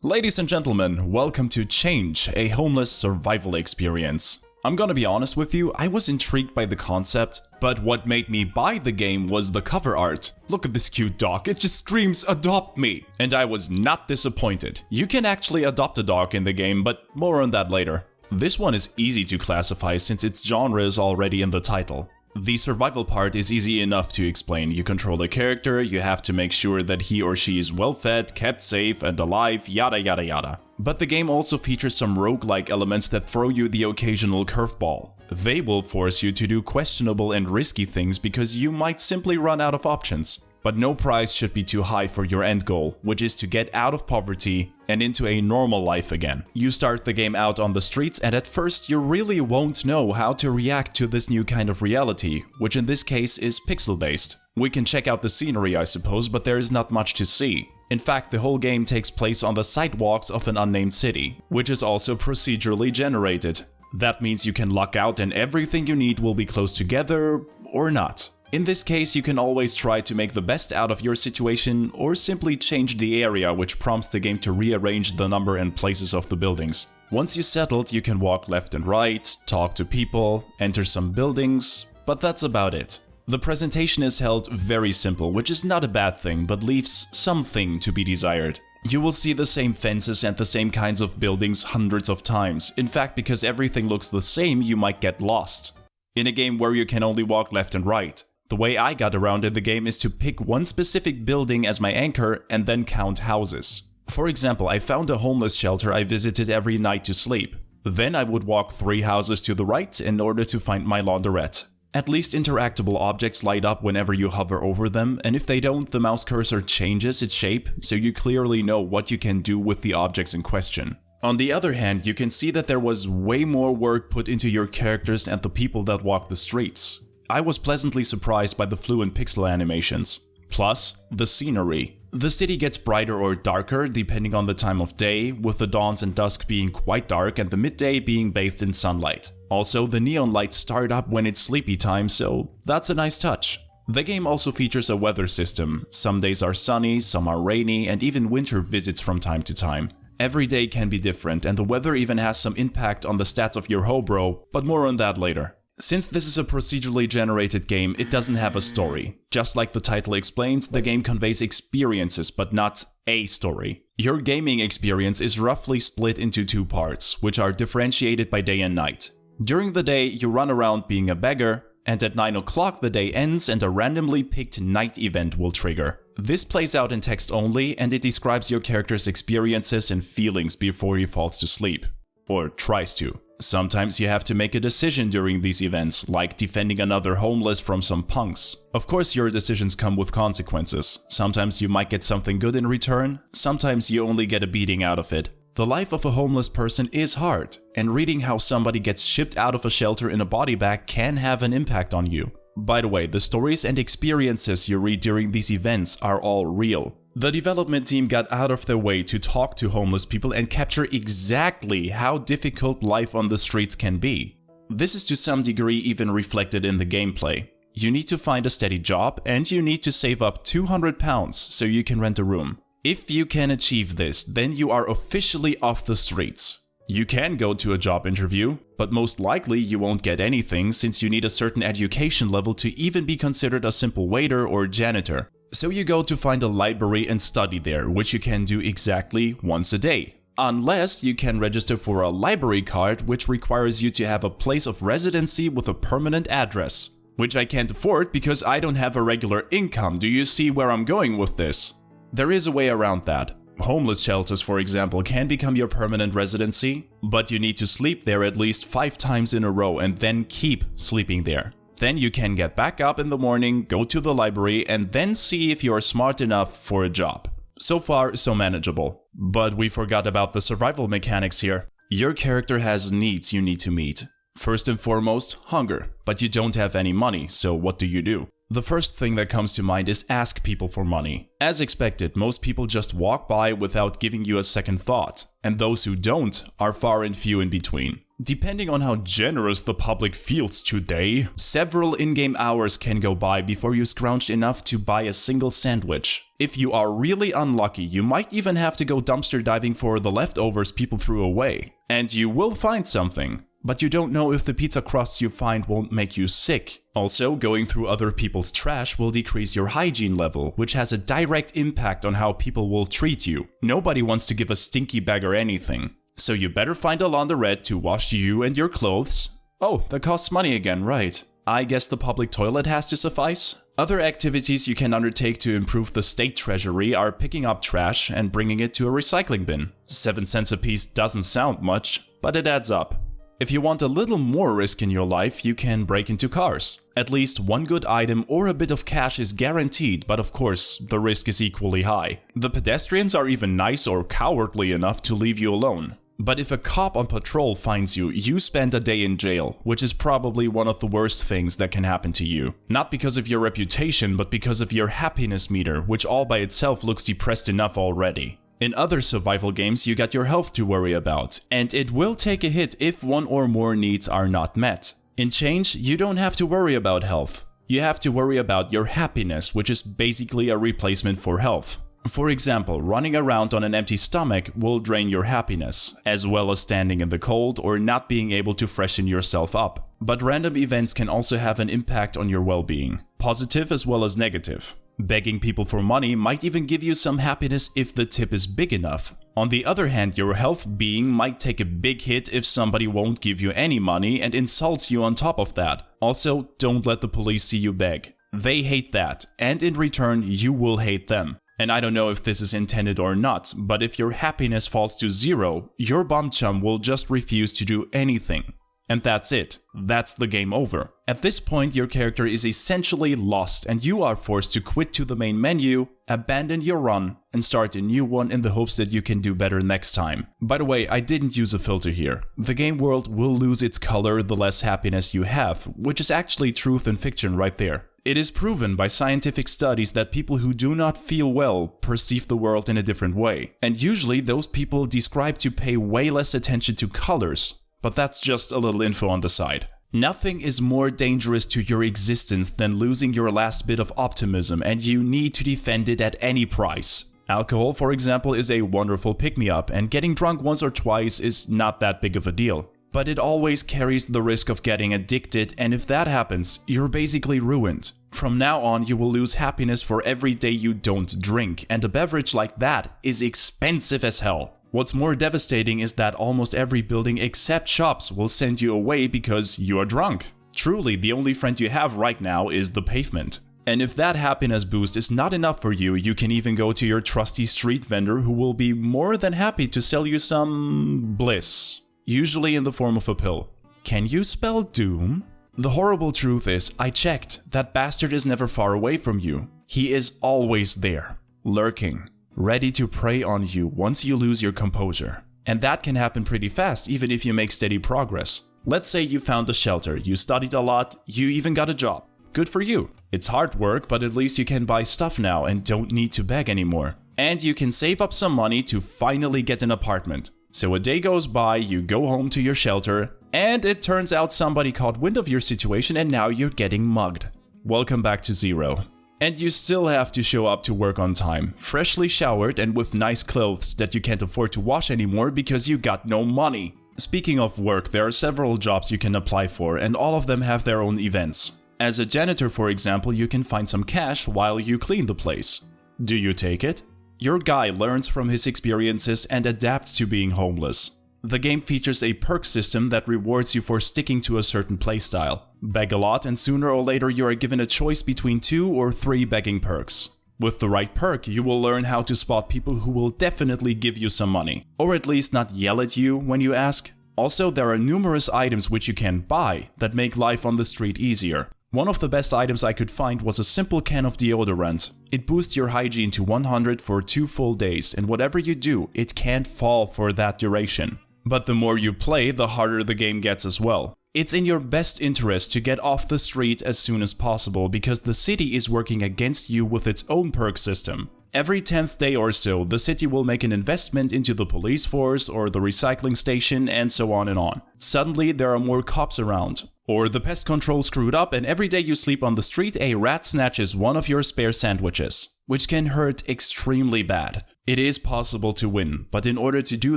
Ladies and gentlemen, welcome to Change, a homeless survival experience. I'm gonna be honest with you, I was intrigued by the concept, but what made me buy the game was the cover art. Look at this cute dog, it just screams adopt me! And I was not disappointed. You can actually adopt a dog in the game, but more on that later. This one is easy to classify since its genre is already in the title. The survival part is easy enough to explain. You control a character, you have to make sure that he or she is well fed, kept safe and alive, yada yada yada. But the game also features some roguelike elements that throw you the occasional curveball. They will force you to do questionable and risky things because you might simply run out of options. But no price should be too high for your end goal, which is to get out of poverty and into a normal life again. You start the game out on the streets and at first you really won't know how to react to this new kind of reality, which in this case is pixel-based. We can check out the scenery, I suppose, but there is not much to see. In fact, the whole game takes place on the sidewalks of an unnamed city, which is also procedurally generated. That means you can luck out and everything you need will be close together, or not. In this case, you can always try to make the best out of your situation or simply change the area, which prompts the game to rearrange the number and places of the buildings. Once you settled, you can walk left and right, talk to people, enter some buildings, but that's about it. The presentation is held very simple, which is not a bad thing, but leaves something to be desired. You will see the same fences and the same kinds of buildings hundreds of times. In fact, because everything looks the same, you might get lost. In a game where you can only walk left and right. The way I got around in the game is to pick one specific building as my anchor and then count houses. For example, I found a homeless shelter I visited every night to sleep. Then I would walk 3 houses to the right in order to find my laundrette. At least interactable objects light up whenever you hover over them, and if they don't, the mouse cursor changes its shape, so you clearly know what you can do with the objects in question. On the other hand, you can see that there was way more work put into your characters and the people that walk the streets. I was pleasantly surprised by the fluent pixel animations. Plus, the scenery. The city gets brighter or darker depending on the time of day, with the dawns and dusk being quite dark and the midday being bathed in sunlight. Also, the neon lights start up when it's sleepy time, so that's a nice touch. The game also features a weather system. Some days are sunny, some are rainy, and even winter visits from time to time. Every day can be different, and the weather even has some impact on the stats of your hobro, but more on that later. Since this is a procedurally generated game, it doesn't have a story. Just like the title explains, the game conveys experiences, but not a story. Your gaming experience is roughly split into 2 parts, which are differentiated by day and night. During the day, you run around being a beggar, and at 9 o'clock the day ends and a randomly picked night event will trigger. This plays out in text only, and it describes your character's experiences and feelings before he falls to sleep. Or tries to. Sometimes you have to make a decision during these events, like defending another homeless from some punks. Of course, your decisions come with consequences. Sometimes you might get something good in return, sometimes you only get a beating out of it. The life of a homeless person is hard, and reading how somebody gets shipped out of a shelter in a body bag can have an impact on you. By the way, the stories and experiences you read during these events are all real. The development team got out of their way to talk to homeless people and capture exactly how difficult life on the streets can be. This is to some degree even reflected in the gameplay. You need to find a steady job and you need to save up £200 so you can rent a room. If you can achieve this, then you are officially off the streets. You can go to a job interview, but most likely you won't get anything since you need a certain education level to even be considered a simple waiter or janitor. So you go to find a library and study there, which you can do exactly once a day. Unless you can register for a library card, which requires you to have a place of residency with a permanent address. Which I can't afford because I don't have a regular income. Do you see where I'm going with this? There is a way around that. Homeless shelters, for example, can become your permanent residency, but you need to sleep there at least 5 times in a row and then keep sleeping there. Then you can get back up in the morning, go to the library, and then see if you are smart enough for a job. So far, so manageable. But we forgot about the survival mechanics here. Your character has needs you need to meet. First and foremost, hunger. But you don't have any money, so what do? The first thing that comes to mind is ask people for money. As expected, most people just walk by without giving you a second thought. And those who don't are far and few in between. Depending on how generous the public feels today, several in-game hours can go by before you scrounged enough to buy a single sandwich. If you are really unlucky, you might even have to go dumpster diving for the leftovers people threw away. And you will find something, but you don't know if the pizza crusts you find won't make you sick. Also, going through other people's trash will decrease your hygiene level, which has a direct impact on how people will treat you. Nobody wants to give a stinky bag or anything. So you better find a laundrette to wash you and your clothes. Oh, that costs money again, right? I guess the public toilet has to suffice? Other activities you can undertake to improve the state treasury are picking up trash and bringing it to a recycling bin. 7 cents a piece doesn't sound much, but it adds up. If you want a little more risk in your life, you can break into cars. At least one good item or a bit of cash is guaranteed, but of course, the risk is equally high. The pedestrians are even nice or cowardly enough to leave you alone. But if a cop on patrol finds you, you spend a day in jail, which is probably one of the worst things that can happen to you. Not because of your reputation, but because of your happiness meter, which all by itself looks depressed enough already. In other survival games, you got your health to worry about, and it will take a hit if one or more needs are not met. In Change, you don't have to worry about health. You have to worry about your happiness, which is basically a replacement for health. For example, running around on an empty stomach will drain your happiness, as well as standing in the cold or not being able to freshen yourself up. But random events can also have an impact on your well-being, positive as well as negative. Begging people for money might even give you some happiness if the tip is big enough. On the other hand, your health being might take a big hit if somebody won't give you any money and insults you on top of that. Also, don't let the police see you beg. They hate that, and in return, you will hate them. And I don't know if this is intended or not, but if your happiness falls to 0, your bum chum will just refuse to do anything. And that's it. That's the game over. At this point, your character is essentially lost and you are forced to quit to the main menu, abandon your run, and start a new one in the hopes that you can do better next time. By the way, I didn't use a filter here. The game world will lose its color the less happiness you have, which is actually truth and fiction right there. It is proven by scientific studies that people who do not feel well perceive the world in a different way. And usually those people describe to pay way less attention to colors. But that's just a little info on the side. Nothing is more dangerous to your existence than losing your last bit of optimism, and you need to defend it at any price. Alcohol, for example, is a wonderful pick-me-up, and getting drunk once or twice is not that big of a deal. But it always carries the risk of getting addicted, and if that happens, you're basically ruined. From now on, you will lose happiness for every day you don't drink, and a beverage like that is expensive as hell. What's more devastating is that almost every building except shops will send you away because you are drunk. Truly, the only friend you have right now is the pavement. And if that happiness boost is not enough for you, you can even go to your trusty street vendor who will be more than happy to sell you some bliss. Usually in the form of a pill. Can you spell doom? The horrible truth is, I checked, that bastard is never far away from you. He is always there, lurking, ready to prey on you once you lose your composure. And that can happen pretty fast, even if you make steady progress. Let's say you found a shelter, you studied a lot, you even got a job. Good for you. It's hard work, but at least you can buy stuff now and don't need to beg anymore. And you can save up some money to finally get an apartment. So a day goes by, you go home to your shelter, and it turns out somebody caught wind of your situation and now you're getting mugged. Welcome back to 0. And you still have to show up to work on time, freshly showered and with nice clothes that you can't afford to wash anymore because you got no money. Speaking of work, there are several jobs you can apply for and all of them have their own events. As a janitor, for example, you can find some cash while you clean the place. Do you take it? Your guy learns from his experiences and adapts to being homeless. The game features a perk system that rewards you for sticking to a certain playstyle. Beg a lot and sooner or later you are given a choice between 2 or 3 begging perks. With the right perk, you will learn how to spot people who will definitely give you some money, or at least not yell at you when you ask. Also, there are numerous items which you can buy that make life on the street easier. One of the best items I could find was a simple can of deodorant. It boosts your hygiene to 100 for 2 full days, and whatever you do, it can't fall for that duration. But the more you play, the harder the game gets as well. It's in your best interest to get off the street as soon as possible because the city is working against you with its own perk system. Every 10th day or so, the city will make an investment into the police force or the recycling station and so on and on. Suddenly, there are more cops around. Or the pest control screwed up and every day you sleep on the street, a rat snatches one of your spare sandwiches, which can hurt extremely bad. It is possible to win, but in order to do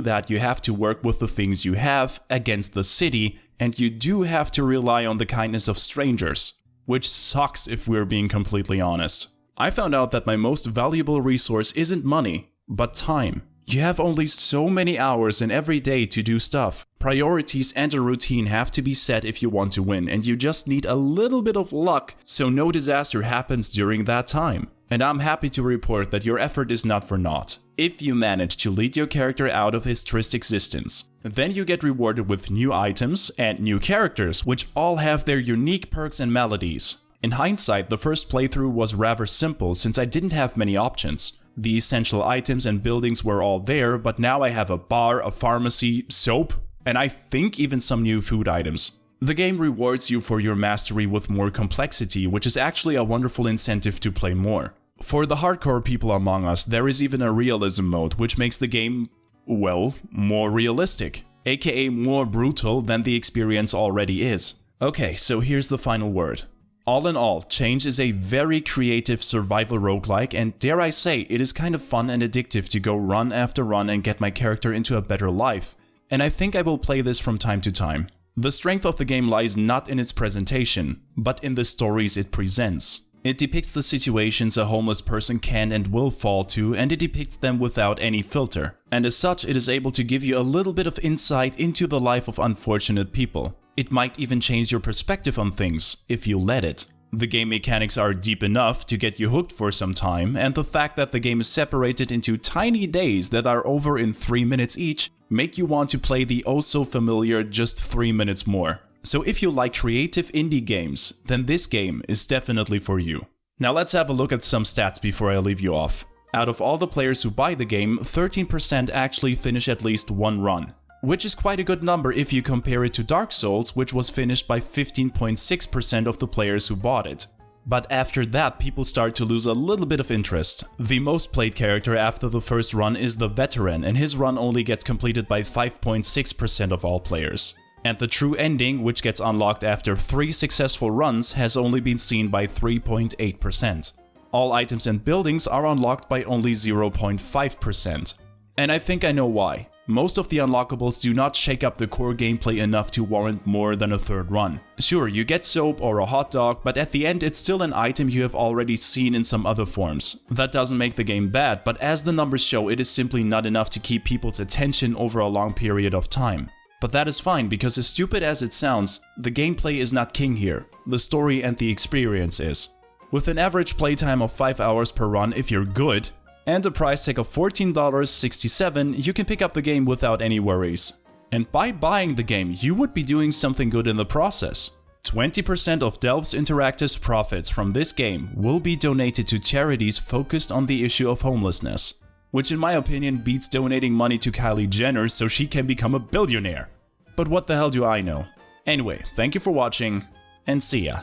that, you have to work with the things you have against the city, and you do have to rely on the kindness of strangers, which sucks if we're being completely honest. I found out that my most valuable resource isn't money, but time. You have only so many hours in every day to do stuff. Priorities and a routine have to be set if you want to win, and you just need a little bit of luck so no disaster happens during that time. And I'm happy to report that your effort is not for naught. If you manage to lead your character out of his trist existence, then you get rewarded with new items and new characters, which all have their unique perks and melodies. In hindsight, the first playthrough was rather simple since I didn't have many options. The essential items and buildings were all there, but now I have a bar, a pharmacy, soap, and I think even some new food items. The game rewards you for your mastery with more complexity, which is actually a wonderful incentive to play more. For the hardcore people among us, there is even a realism mode, which makes the game, well, more realistic, aka more brutal than the experience already is. Okay, so here's the final word. All in all, Change is a very creative survival roguelike, and dare I say, it is kind of fun and addictive to go run after run and get my character into a better life. And I think I will play this from time to time. The strength of the game lies not in its presentation, but in the stories it presents. It depicts the situations a homeless person can and will fall to, and it depicts them without any filter. And as such, it is able to give you a little bit of insight into the life of unfortunate people. It might even change your perspective on things, if you let it. The game mechanics are deep enough to get you hooked for some time, and the fact that the game is separated into tiny days that are over in 3 minutes each make you want to play the oh-so-familiar just 3 minutes more. So if you like creative indie games, then this game is definitely for you. Now let's have a look at some stats before I leave you off. Out of all the players who buy the game, 13% actually finish at least one run, which is quite a good number if you compare it to Dark Souls, which was finished by 15.6% of the players who bought it. But after that, people start to lose a little bit of interest. The most played character after the first run is the Veteran, and his run only gets completed by 5.6% of all players. And the true ending, which gets unlocked after 3 successful runs, has only been seen by 3.8%. All items and buildings are unlocked by only 0.5%. And I think I know why. Most of the unlockables do not shake up the core gameplay enough to warrant more than a third run. Sure, you get soap or a hot dog, but at the end it's still an item you have already seen in some other forms. That doesn't make the game bad, but as the numbers show, it is simply not enough to keep people's attention over a long period of time. But that is fine, because as stupid as it sounds, the gameplay is not king here. The story and the experience is. With an average playtime of 5 hours per run if you're good, and a price tag of $14.67, you can pick up the game without any worries. And by buying the game, you would be doing something good in the process. 20% of Delve's Interactive's profits from this game will be donated to charities focused on the issue of homelessness, which in my opinion beats donating money to Kylie Jenner so she can become a billionaire. But what the hell do I know? Anyway, thank you for watching, and see ya.